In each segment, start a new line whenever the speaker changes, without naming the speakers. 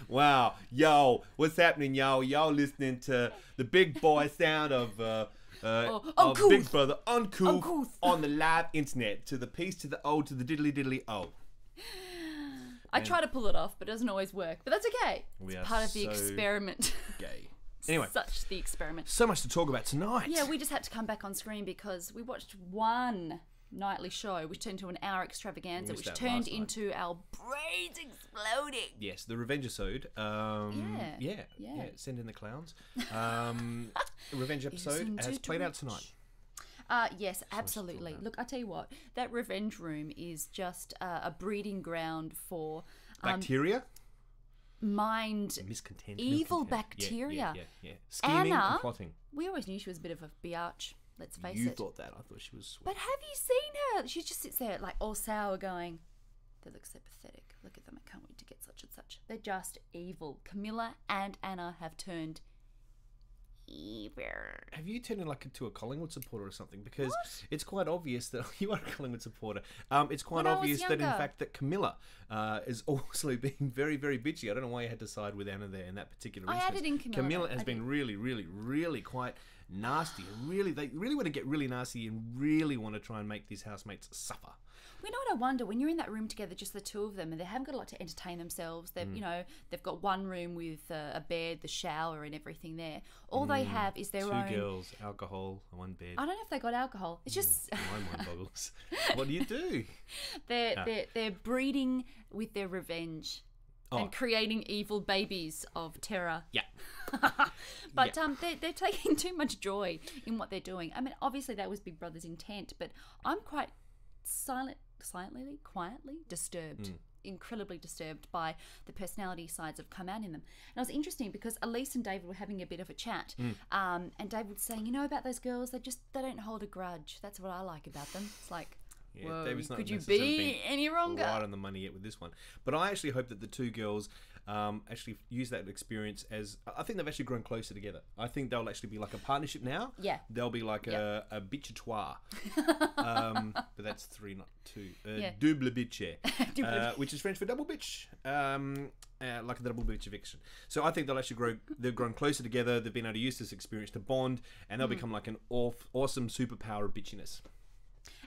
Wow, yo, what's happening, yo? Y'all listening to the big boy sound of Big Brother Uncouth on the live internet. To the Peace, to the O, to the diddly diddly O.
I try to pull it off, but it doesn't always work. But that's okay. It's part of the experiment.
Gay. Anyway,
such the experiment.
So much to talk about tonight.
Yeah, we just had to come back on screen because we watched one nightly show, which turned to an hour extravaganza, which turned into our brains exploding.
Yes, the revenge episode. Yeah. Send in the clowns. Revenge episode has played out tonight.
Yes, absolutely. Look, I tell you what, that revenge room is just a breeding ground for
bacteria,
miscontent, evil bacteria.
Yeah. Scheming
Anna,
and plotting.
We always knew she was a bit of a biatch. Let's face it.
You thought that. I thought she was sweet.
But have you seen her? She just sits there like all sour going, they look so pathetic. Look at them. I can't wait to get such and such. They're just evil. Camilla and Anna have turned evil.
Have you turned into a Collingwood supporter or something? Because it's quite obvious that you are a Collingwood supporter. It's quite obvious that in fact that Camilla is also being very, very bitchy. I don't know why you had to side with Anna there in that particular instance.
I added in Camilla.
Camilla has been really, really, really quite nasty. They really want to get really nasty and really want to try and make these housemates suffer.
You know what I wonder, when you're in that room together, just the two of them, and they haven't got a lot to entertain themselves. They've, they've got one room with a bed, the shower, and everything there. All they have is their own.
2 girls, alcohol, 1 bed.
I don't know if they got alcohol. It's just
my mind boggles. What do you do?
They're breeding with their revenge. And creating evil babies of terror.
Yeah.
But they're taking too much joy in what they're doing. I mean, obviously that was Big Brother's intent, but I'm quite quietly disturbed. Incredibly disturbed by the personality sides that have come out in them. And it was interesting because Elise and David were having a bit of a chat, and David was saying, about those girls, they don't hold a grudge. That's what I like about them. It's like, whoa,
David's not
could you be any wronger?
Right on the money yet with this one. But I actually hope that the two girls actually use that experience as... I think they've actually grown closer together. I think they'll actually be like a partnership now.
Yeah.
They'll be like a bitch-a-trois. But that's 3, not 2. Double bitch, which is French for double bitch. Like a double bitch eviction. So I think they'll actually they've grown closer together. They've been able to use this experience to bond, and they'll become like an awesome superpower of bitchiness.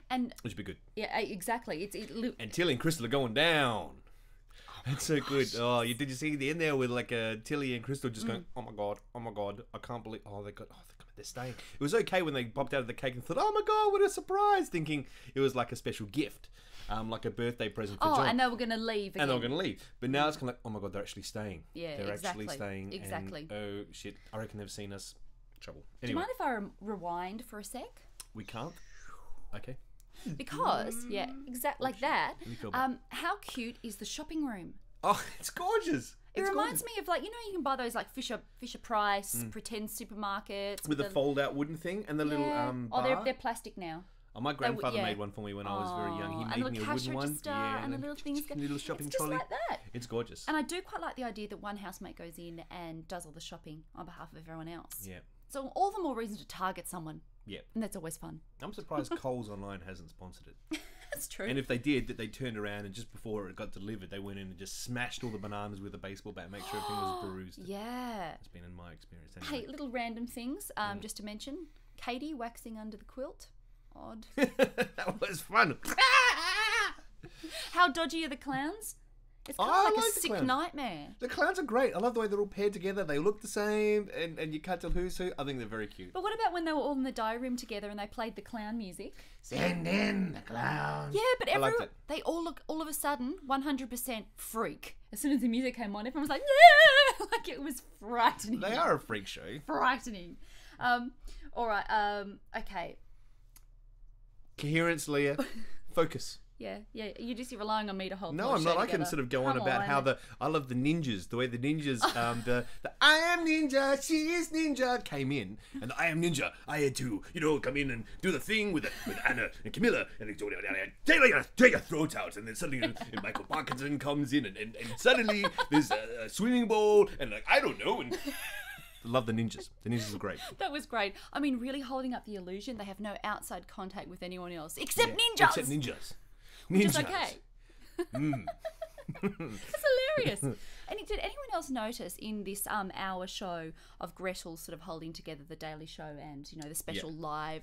And
which would be good.
Yeah, exactly.
And Tilly and Crystal are going down. That's so good. Oh, did you see the end there with like Tilly and Crystal just going, oh my god, I can't believe. They're staying. It was okay when they popped out of the cake and thought, oh my god, what a surprise, thinking it was like a special gift, like a birthday present for John.
And they were going to leave.
And they were going to leave, but now it's kind of like, oh my god, they're actually staying.
Yeah,
they're
exactly.
actually staying.
Exactly.
And, oh shit, I reckon they've seen us. Trouble. Anyway.
Do you mind if I rewind for a sec?
We can't. Okay.
Because exactly like that. How cute is the shopping room?
Oh, it's gorgeous.
It reminds me of you can buy those like Fisher Price pretend supermarkets
with the fold-out wooden thing and the little bar.
They're plastic now.
Oh, my grandfather made one for me when I was very young. He made me a wooden one.
And the little things.
Little shopping
it's
trolley.
Just like that.
It's gorgeous.
And I do quite like the idea that one housemate goes in and does all the shopping on behalf of everyone else.
Yeah.
So all the more reason to target someone.
Yeah.
And that's always fun.
I'm surprised Coles Online hasn't sponsored it.
That's true.
And if they did, that they turned around and just before it got delivered, they went in and just smashed all the bananas with a baseball bat, make sure everything was bruised.
Yeah.
It's been in my experience. Anyway.
Hey, little random things, just to mention. Katie waxing under the quilt. Odd.
That was fun.
How dodgy are the clowns? It's kind of like a sick nightmare.
The clowns are great. I love the way they're all paired together. They look the same, and you can't tell who's who. I think they're very cute.
But what about when they were all in the diary room together and they played the clown music?
Send in the clowns.
Yeah, but everyone, they all look, all of a sudden, 100% freak. As soon as the music came on, everyone was like, yeah! Like it was frightening.
They are a freak show.
Frightening. All right, okay.
Coherence, Leah. Focus.
Yeah. You're just relying on me to hold.
No, I'm not. I can sort of go on about how I love the ninjas, the way the ninjas, the I am ninja, she is ninja came in, and the I am ninja, I had to, come in and do the thing with Anna and Camilla, and take your throat out, and then suddenly Michael Parkinson comes in, and suddenly there's a swimming pool, and I don't know, and love the ninjas. The ninjas are great.
That was great. I mean, really holding up the illusion they have no outside contact with anyone else except ninjas.
Except ninjas.
Which is okay. It's hilarious. And did anyone else notice in this hour show of Gretel sort of holding together the Daily Show and, you know, the special live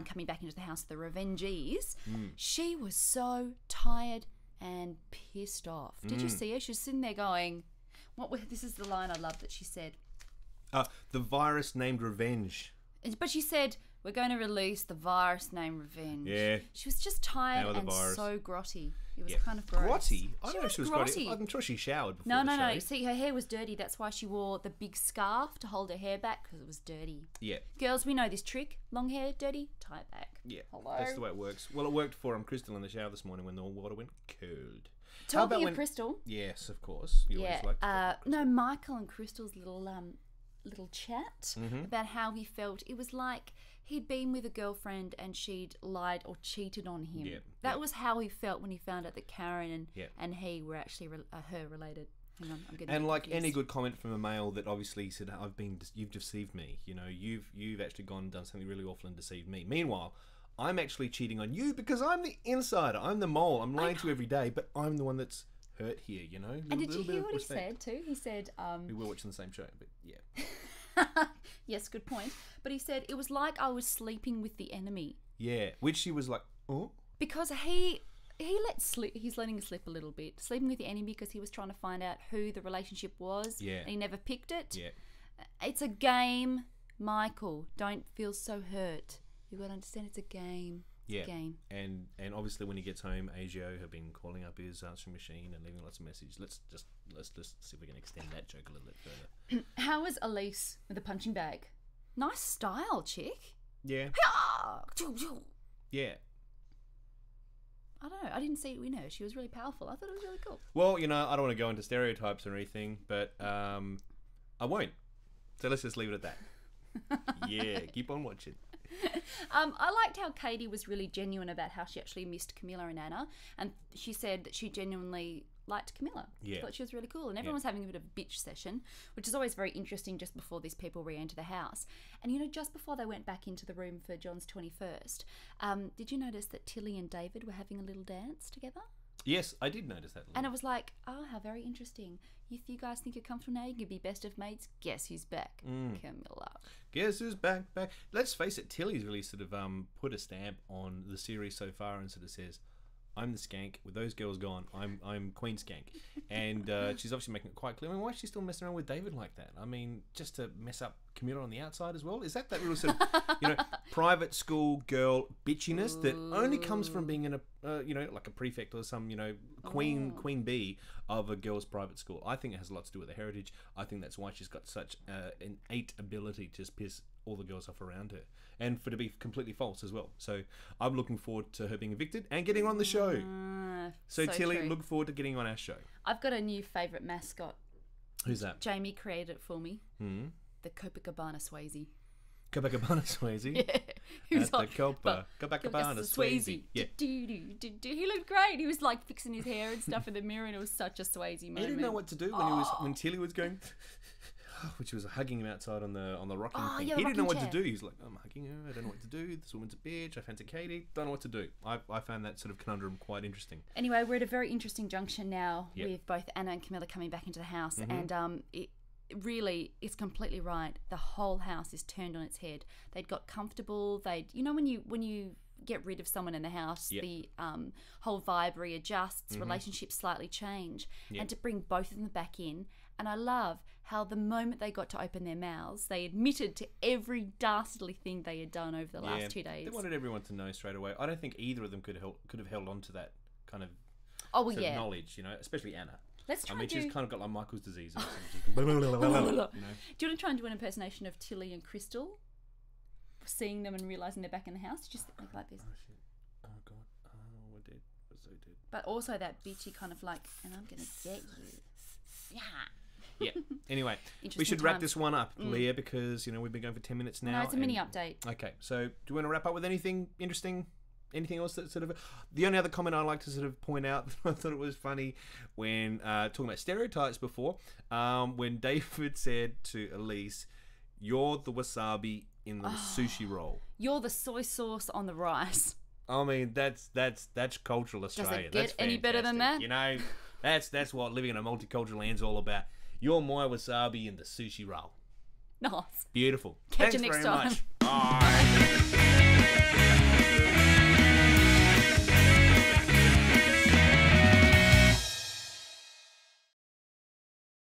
coming back into the house of the Revengees, she was so tired and pissed off. Did you see her? She was sitting there going, this is the line I love that she said.
The virus named Revenge.
But she said, we're going to release the virus named Revenge.
Yeah.
She was just tired and so grotty. It was kind of gross.
Grotty? I don't know if she was grotty. I'm sure she showered before the show.
No. See, her hair was dirty. That's why she wore the big scarf to hold her hair back, because it was dirty.
Yeah.
Girls, we know this trick. Long hair, dirty, tie it back.
Yeah.
Hello?
That's the way it works. Well, it worked for Crystal in the shower this morning when the water went cold.
Talking of Crystal.
Yes, of course. You always like to
no, Michael and Crystal's little chat about how he felt. It was like he'd been with a girlfriend and she'd lied or cheated on him. That was how he felt when he found out that Karen and he were actually her related. Hang on, I'm getting confused.
Any good comment from a male that obviously said, you've deceived me. You know, you've actually gone and done something really awful and deceived me. Meanwhile, I'm actually cheating on you because I'm the insider. I'm the mole. I'm lying to you every day, but I'm the one that's hurt here, you know?
And did you hear what he said too? He said...
we were watching the same show, but yeah.
Yes, good point. But he said, it was like I was sleeping with the enemy.
Yeah, which she was like, oh?
Because he's letting it slip a little bit. Sleeping with the enemy because he was trying to find out who the relationship was. Yeah. And he never picked it. Yeah. It's a game, Michael. Don't feel so hurt. You've got to understand it's a game.
Yeah, and obviously when he gets home, Asio have been calling up his answering machine and leaving lots of messages. Let's just see if we can extend that joke a little bit further.
How was Elise with the punching bag? Nice style, chick.
Yeah. Yeah.
I don't know. I didn't see it in her. She was really powerful. I thought it was really cool.
Well, you know, I don't want to go into stereotypes or anything, but I won't. So let's just leave it at that. Yeah, keep on watching.
I liked how Katie was really genuine about how she actually missed Camilla and Anna, and she said that she genuinely liked Camilla. Yeah. Thought she was really cool, and everyone was having a bit of a bitch session, which is always very interesting just before these people re-enter the house. And you know, just before they went back into the room for John's 21st, did you notice that Tilly and David were having a little dance together?
Yes, I did notice that.
And I was like, oh, how very interesting. If you guys think you're comfortable now, you can be best of mates. Guess who's back? Camilla.
Guess who's back? Let's face it, Tilly's really sort of put a stamp on the series so far and sort of says, I'm the skank. With those girls gone, I'm Queen Skank. And she's obviously making it quite clear. I mean, why is she still messing around with David like that? I mean, just to mess up Camilla on the outside as well? Is that real sort of, private school girl bitchiness that only comes from being in a, like a prefect or some, queen bee of a girl's private school? I think it has a lot to do with her heritage. I think that's why she's got such innate ability to just piss all the girls off around her, and for it to be completely false as well. So I'm looking forward to her being evicted and getting on the show. So Tilly, true. Look forward to getting on our show.
I've got a new favourite mascot.
Who's that?
Jamie created it for me. The Copacabana Swayze.
Copacabana Swayze?
Yeah. He was
like, Copacabana Swayze. Yeah.
He looked great. He was like fixing his hair and stuff in the mirror, and it was such a Swayze moment.
He didn't know what to do when Tilly was going... Which was hugging him outside on the rocking thing.
Yeah,
he didn't know what to do. He's like, I'm hugging her. I don't know what to do. This woman's a bitch. I fancy Katie. Don't know what to do. I found that sort of conundrum quite interesting. Anyway,
we're at a very interesting junction now with both Anna and Camilla coming back into the house. And it's completely right. The whole house is turned on its head. They'd got comfortable. When you get rid of someone in the house, the whole vibe readjusts, relationships slightly change. And to bring both of them back in, and I love how the moment they got to open their mouths, they admitted to every dastardly thing they had done over the last 2 days.
They wanted everyone to know straight away. I don't think either of them could have held on to that kind of knowledge, especially Anna.
Let's try
she's kind of got like Michael's disease.
Do you want to try and do an impersonation of Tilly and Crystal? Seeing them and realising they're back in the house? Just think like this.
Oh, shit. Oh, God. Oh, we're dead. We're so dead.
But also that bitchy kind of like, and I'm going to get you. Yeah.
Yeah. Anyway, we should wrap this one up, Leah, because, we've been going for 10 minutes now.
No, it's a mini update.
Okay. So, do you want to wrap up with anything interesting? Anything else that sort of... The only other comment I'd like to sort of point out, I thought it was funny when talking about stereotypes before, when David said to Elise, You're the wasabi in the sushi roll.
You're the soy sauce on the rice.
I mean, that's cultural Australia.
Does it get any better than that?
You know, that's what living in a multicultural land's all about. You're my wasabi in the sushi roll.
Nice.
Beautiful.
Catch
Thanks
you next
very
time.
much. Bye.